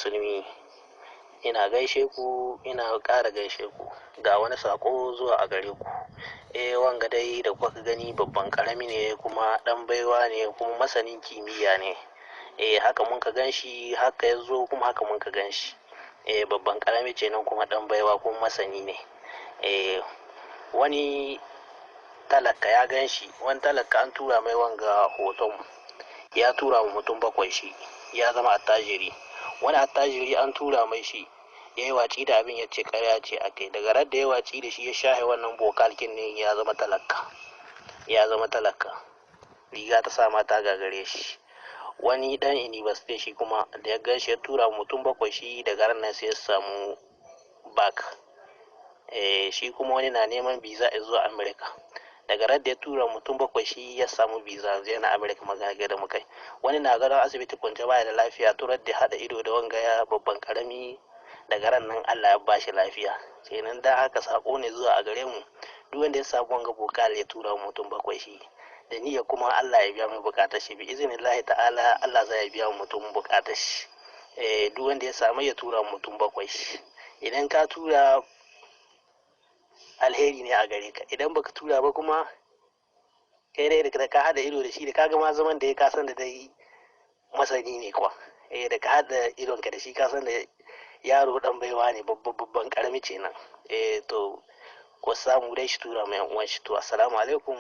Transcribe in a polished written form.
musulmi, ina gaishe ku, ina ƙara gaishe ku. Ga wani sako zuwa a gare ku. Wanga dai da kuka gani babban ƙarami ne kuma ɗan baiwa ne kuma masanin kimiyya ne. Haka mun ka ganshi, haka ya zo kuma haka mun ka ganshi. Babban ƙarami ce nan kuma ɗan baiwa kuma masani ne. Wani talaka ya ganshi, wani talaka an tura mai wanga hoton, ya tura wa mutum 7 shi, ya zama attajiri. Wani attajiri an tura mai shi, ya yi watsi da abin, ya ce ƙarya ce a kai. Daga ran da ya watsi da shi ya shahe wannan bokalkin ne, ya zama talaka, ya zama talaka, riga ta sa mata gagare shi. Wani dan university shi kuma da ya gan shi ya tura mutum 7 shi, daga ran nan sai ya samu back. Shi kuma wani na neman visa zuwa America. Daga ran da ya tura mutum 7 shi ya samu visa zai na America, magana da mukai. Wani na gadon asibiti kwance baya da lafiya, turar da hada ido da wanga ya babban karami, daga ran nan Allah ya bashi lafiya. Kenan da haka sako ne zuwa a gare mu, duk wanda ya samu wanga bokal ya tura mutum 7 shi, da niyya kuma Allah ya biya mai bukatar shi, bi iznillahi ta'ala Allah zai biya mutum bukatar shi. Duk wanda ya samu ya tura mutum 7 shi. Idan ka tura alheri ne a gare ka, idan baka tura ba kuma kai dai da ka hada ido da shi, da kaga ma zaman da ya kasan da dai masani ne kuwa. Da ka hada idon ka da shi kasan da yaro dan baiwa ne, babban karami ce nan. To ko samu dai shi tura mai yan uwan shi. To assalamu alaikum.